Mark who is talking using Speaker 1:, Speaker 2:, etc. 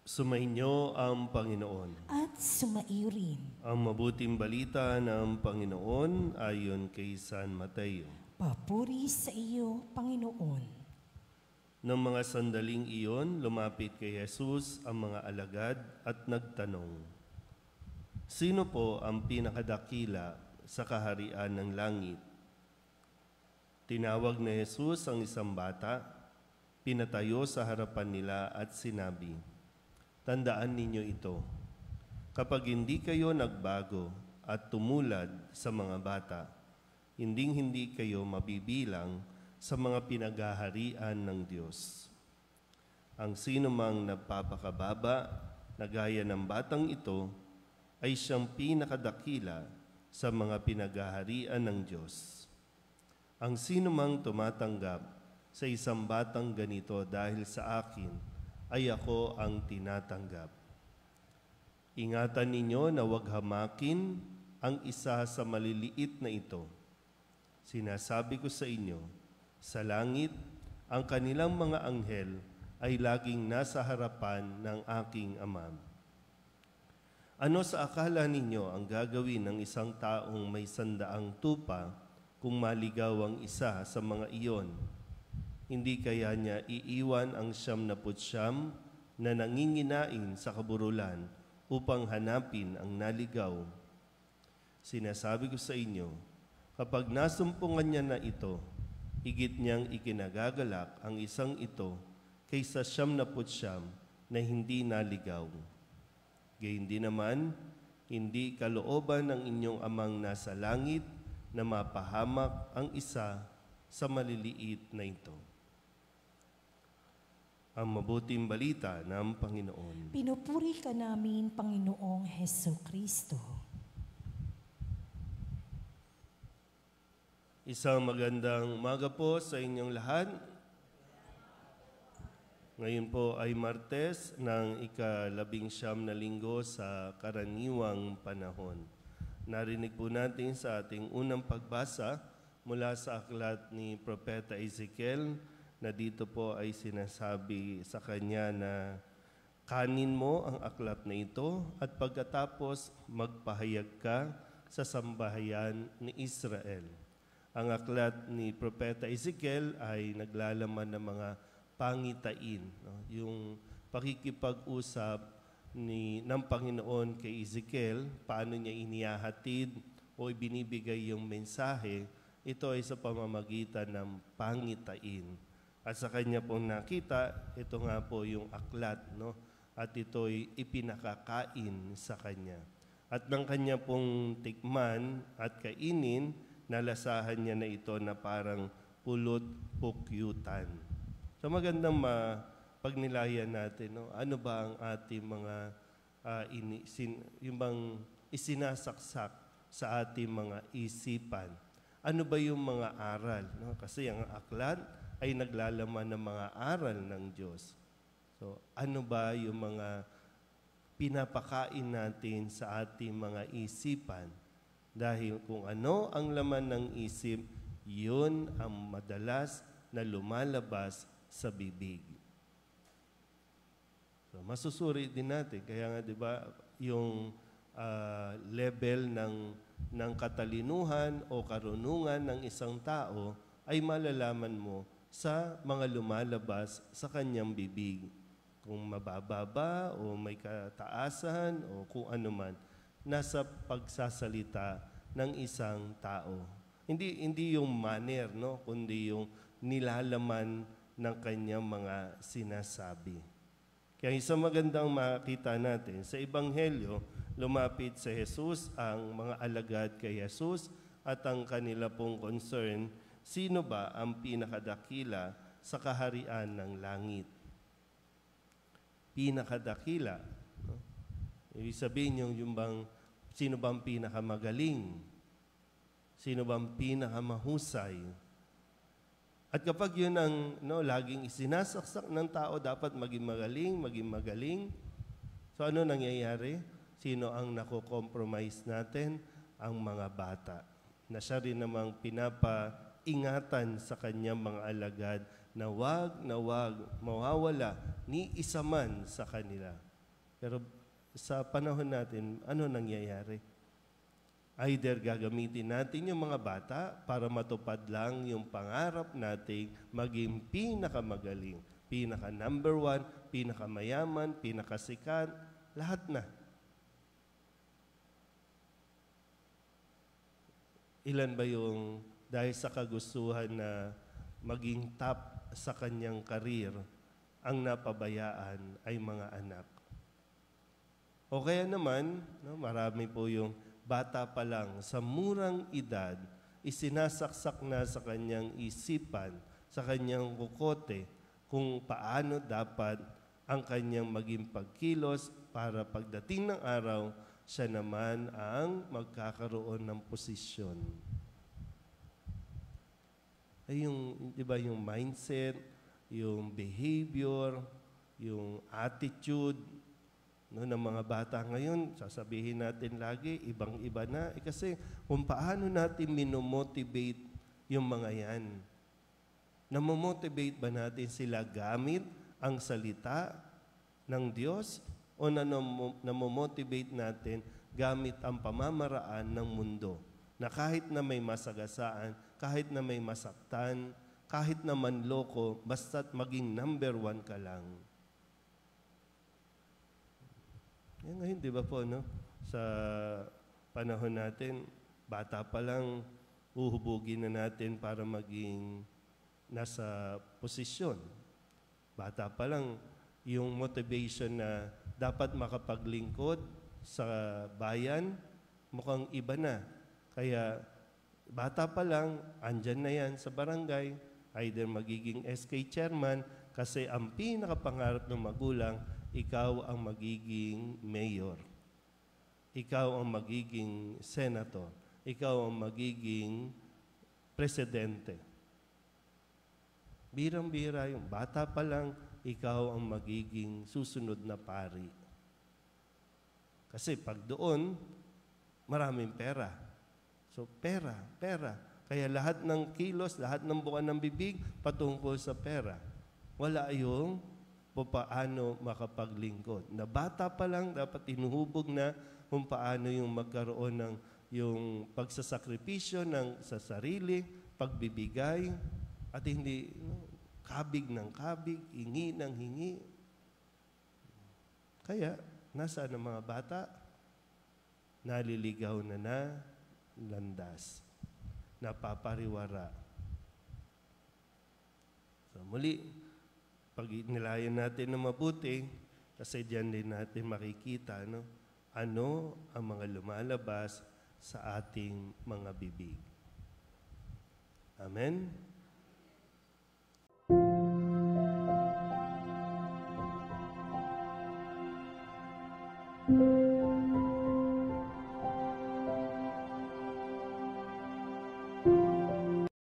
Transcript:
Speaker 1: Sumainyo ang Panginoon.
Speaker 2: At sumaiyo rin.
Speaker 1: Ang mabuting balita ng Panginoon ayon kay San Mateo.
Speaker 2: Papuri sa iyo, Panginoon.
Speaker 1: Nang mga sandaling iyon, lumapit kay Jesus ang mga alagad at nagtanong, "Sino po ang pinakadakila sa kaharian ng langit?" Tinawag ni Jesus ang isang bata, pinatayo sa harapan nila at sinabi, "Tandaan ninyo ito, kapag hindi kayo nagbago at tumulad sa mga bata, hindi kayo mabibilang sa mga pinaghaharian ng Diyos. Ang sino mang nagpapakababa na gaya ng batang ito ay siyang pinakadakila sa mga pinaghaharian ng Diyos. Ang sino mang tumatanggap sa isang batang ganito dahil sa akin, ay ako ang tinatanggap. Ingatan ninyo na huwag hamakin ang isa sa maliliit na ito. Sinasabi ko sa inyo, sa langit, ang kanilang mga anghel ay laging nasa harapan ng aking Ama. Ano sa akala ninyo ang gagawin ng isang taong may 100 tupa kung maligaw ang isa sa mga iyon? Hindi kaya niya iiwan ang 99 na nanginginain sa kaburulan upang hanapin ang naligaw? Sinasabi ko sa inyo, kapag nasumpungan niya na ito, higit niyang ikinagagalak ang isang ito kaysa 99 na hindi naligaw. Gayun din naman, hindi kalooban ng inyong amang nasa langit na mapahamak ang isa sa maliliit na ito." Ang mabuting balita ng Panginoon.
Speaker 2: Pinupuri ka namin, Panginoong Hesukristo.
Speaker 1: Isang magandang umaga po sa inyong lahat. Ngayon po ay Martes ng ika-19 na linggo sa karaniwang panahon. Narinig po natin sa ating unang pagbasa mula sa aklat ni Propeta Ezekiel na dito po ay sinasabi sa kanya na kanin mo ang aklat na ito at pagkatapos magpahayag ka sa sambahayan ni Israel. Ang aklat ni Propeta Ezekiel ay naglalaman ng mga pangitain, yung pakikipag-usap ng Panginoon kay Ezekiel, paano niya inihahatid o ibinibigay yung mensahe, ito ay sa pamamagitan ng pangitain. At sa kanya pong nakita, ito nga po yung aklat, at ito'y ipinakakain sa kanya. At ng kanya pong tikman at kainin, nalasahan niya na ito na parang pulot-pukyutan. So magandang pagnilayan natin, ano ba ang ating mga yung bang isinasaksak sa ating mga isipan? Ano ba yung mga aral? Kasi ang aklat ay naglalaman ng mga aral ng Diyos. So ano ba yung mga pinapakain natin sa ating mga isipan? Dahil kung ano ang laman ng isip, yun ang madalas na lumalabas sa bibig. So, masusuri din natin. Kaya nga, di ba, yung level ng katalinuhan o karunungan ng isang tao ay malalaman mo sa mga lumalabas sa kanyang bibig. Kung mababa ba o may kataasan o kung ano man, nasa pagsasalita ng isang tao. Hindi yung manner, kundi yung nilalaman ng kanyang mga sinasabi. Kaya isang magandang makita natin, sa Ebanghelyo, lumapit sa Jesus ang mga alagad kay Jesus at ang kanila pong concern, sino ba ang pinakadakila sa kaharian ng langit? Pinakadakila. Ibig sabihin yung bang, sino bang pinakamagaling? Sino bang pinakamahusay? At kapag yun ang laging isinasaksak ng tao, dapat maging magaling. So ano nangyayari? Sino ang nako-compromise natin? Ang mga bata. Na siya rin namang pinapaingatan sa kanyang mga alagad na wag mawawala ni isa man sa kanila. Pero sa panahon natin, ano nangyayari? Either gagamitin natin yung mga bata para matupad lang yung pangarap nating maging pinakamagaling, pinaka number one, pinakamayaman, pinakasikat, lahat na. Ilan ba yung dahil sa kagustuhan na maging top sa kanyang karir, ang napabayaan ay mga anak? O kaya naman, marami po yung bata pa lang, sa murang edad, isinasaksak na sa kanyang isipan, sa kanyang kukote, kung paano dapat ang kanyang maging pagkilos para pagdating ng araw, siya naman ang magkakaroon ng posisyon. Ay yung, di ba, yung mindset, yung behavior, yung attitude, no, ng mga bata ngayon, sasabihin natin lagi, ibang-iba na. Kasi kung paano natin minomotivate yung mga yan. Namomotivate ba natin sila gamit ang salita ng Diyos o namomotivate natin gamit ang pamamaraan ng mundo? Na kahit na may masagasaan, kahit na may masaktan, kahit na manloko, basta't maging number one ka lang. Yan ngayon, di ba po, no? Sa panahon natin, bata pa lang, uhubugin na natin para maging nasa posisyon. Bata pa lang, yung motivation na dapat makapaglingkod sa bayan, mukhang iba na. Kaya, bata pa lang, andyan na yan sa barangay, either magiging SK chairman, kasi ang pinakapangarap ng magulang, ikaw ang magiging mayor. Ikaw ang magiging senator. Ikaw ang magiging presidente. Birang-bira yung bata pa lang, ikaw ang magiging susunod na pari. Kasi pag doon, maraming pera. So pera. Kaya lahat ng kilos, lahat ng buka ng bibig, patungkol sa pera. Wala yung paano makapaglingkod. Na bata pa lang, dapat inuhubog na kung paano yung magkaroon ng yung pagsasakripisyo sa sarili, pagbibigay, at hindi kabig ng kabig, hingi ng hingi. Kaya, nasaan ang mga bata? Naliligaw na landas. Napapariwara. So muli, pag nilayan natin na mabuti, kasi diyan din natin makikita, no, ano ang mga lumalabas sa ating mga bibig. Amen?